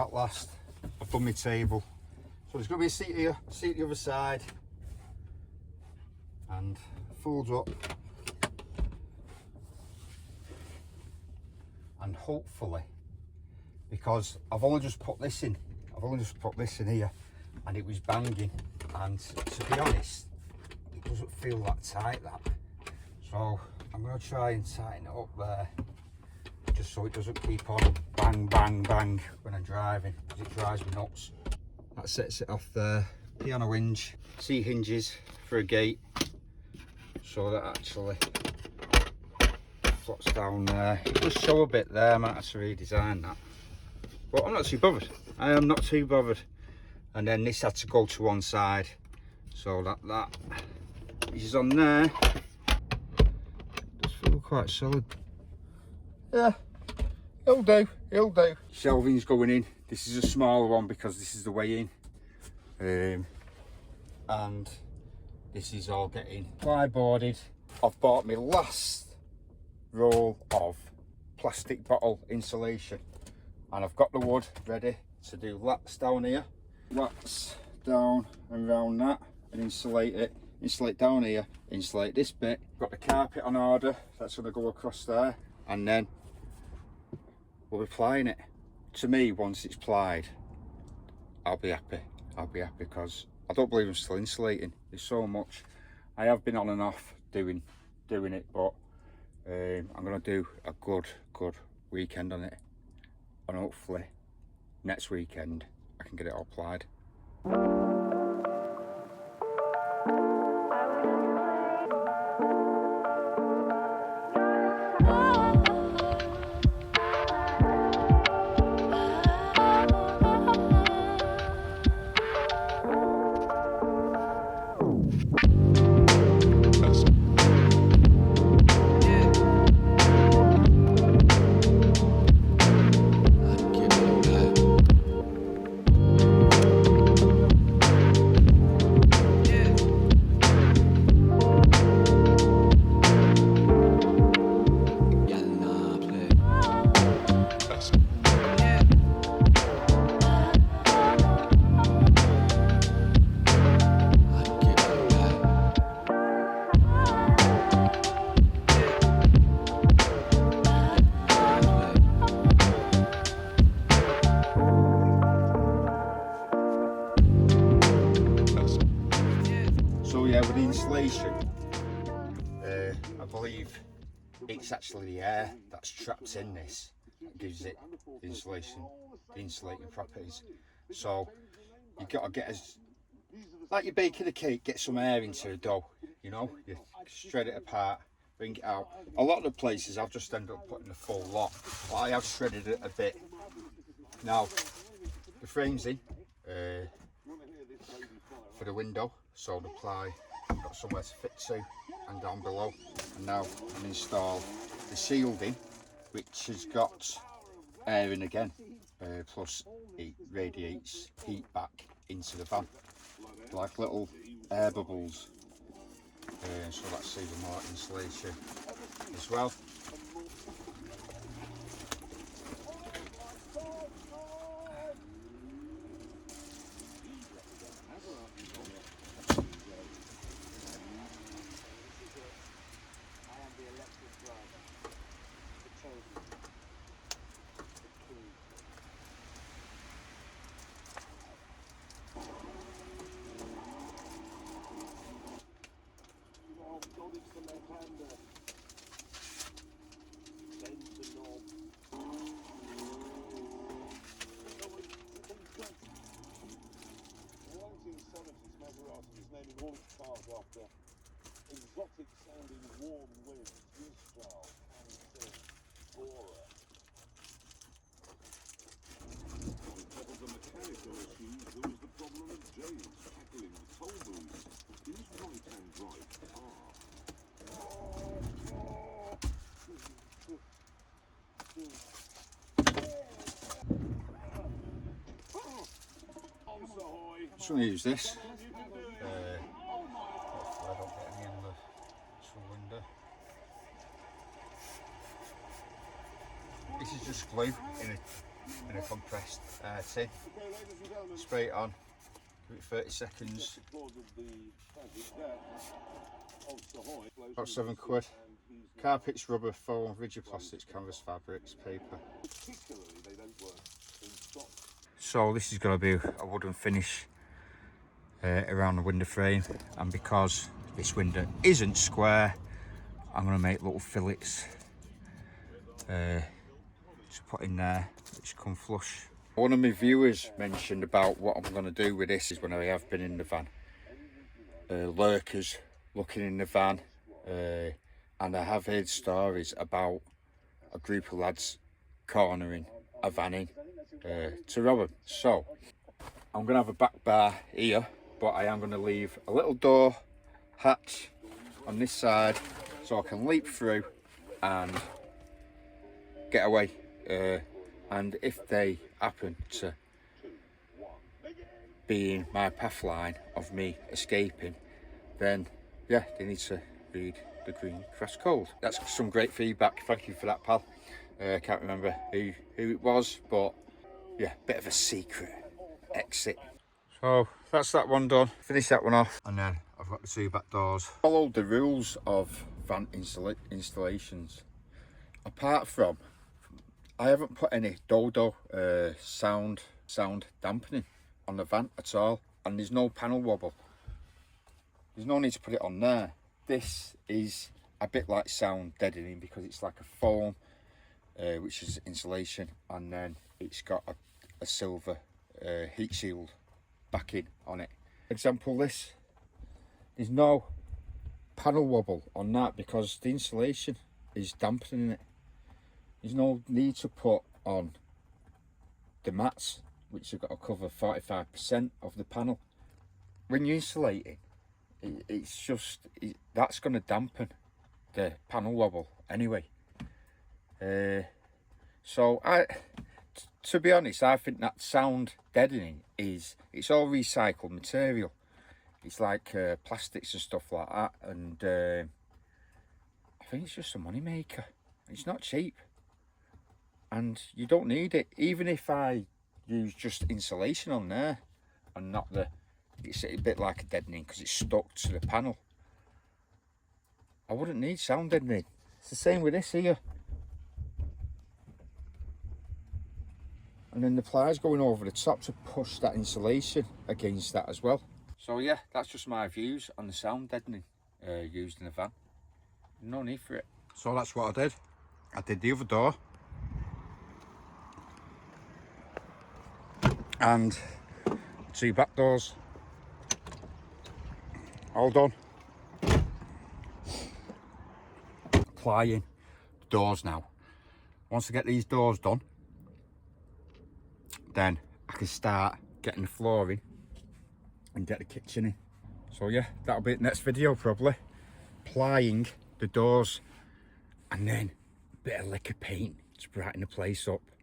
at last, I've done my table. So there's going to be a seat here, seat the other side, and folds up. And hopefully, because I've only just put this in here, and it was banging, and to be honest, it doesn't feel that tight, that. So I'm going to try and tighten it up there, just so it doesn't keep on bang, bang, bang when I'm driving, because it drives me nuts. That sets it off there. Piano hinge, C hinges for a gate, so that actually floats down there. It does show a bit there, I might have to redesign that. But I'm not too bothered. I am not too bothered. And then this had to go to one side, so that is on there. Does feel quite solid. Yeah, it'll do, it'll do. Shelving's going in. This is a smaller one because this is the way in. And this is all getting plyboarded. I've bought my last roll of plastic bottle insulation, and I've got the wood ready to do lats down here. Lats down and round that, and insulate it. Insulate down here, insulate this bit. Got the carpet on order, that's going to go across there, and then we'll be plying it. To me, once it's plied, I'll be happy. I'll be happy, because I don't believe I'm still insulating. There's so much. I have been on and off doing it, but I'm going to do a good weekend on it, and hopefully next weekend I can get it all plied. So yeah, with the insulation, I believe it's actually the air that's trapped in this that gives it the insulation, the insulating properties. So you've got to get as, like you're baking a cake, get some air into the dough, you know, you shred it apart, bring it out. A lot of the places I've just ended up putting the full lot, but I have shredded it a bit. Now, the frame's in for the window, so the ply, I've got somewhere to fit to, and down below. And now I'm install the shielding, which has got air in again, plus it radiates heat back into the van, like little air bubbles, so that's even more insulation as well. After exotic sounding warm winds, Mistral, Hanson, Bora. On top of the mechanical issues, there was the problem of James tackling the toll booths. His right-hand drive car. Just going to use this. I don't get any in the window. This is just glue in a in a compressed tin. Spray it on, give it 30 seconds. About £7. Carpets, rubber, foam, rigid plastics, canvas, fabrics, paper. So this is going to be a wooden finish around the window frame, and because this window isn't square, I'm going to make little fillets to put in there which come flush. One of my viewers mentioned about what I'm going to do with this is when I have been in the van. Lurkers looking in the van, and I have heard stories about a group of lads cornering a van in to rob them. So I'm going to have a back bar here, but I am going to leave a little door hatch on this side so I can leap through and get away. And if they happen to be in my path line of me escaping, then yeah, they need to read the green cross code. That's some great feedback. Thank you for that, pal. I can't remember who it was, but yeah, bit of a secret exit. So that's that one done. Finish that one off, and then I've got the two back doors. Followed the rules of van installations. Apart from, I haven't put any dodo sound dampening on the van at all, and there's no panel wobble. There's no need to put it on there. This is a bit like sound deadening because it's like a foam, which is insulation, and then it's got a silver heat shield backing on it. Example, this, there's no panel wobble on that because the insulation is dampening it. There's no need to put on the mats, which have got to cover 45% of the panel. When you're insulating, it's just, that's going to dampen the panel wobble anyway. So to be honest, I think that sound deadening it's all recycled material. It's like plastics and stuff like that, and I think it's just a money maker. It's not cheap, and you don't need it. Even if I use just insulation on there and not it's a bit like a deadening because it's stuck to the panel, I wouldn't need sound deadening. It's the same with this here. And then the pliers going over the top to push that insulation against that as well. So yeah, that's just my views on the sound deadening used in a van. No need for it. So that's what I did. I did the other door. And two back doors. All done. Applying the doors now. Once I get these doors done, then I can start getting the flooring and get the kitchen in. So yeah, that'll be the next video probably. Applying the doors and then a bit of liquor paint to brighten the place up.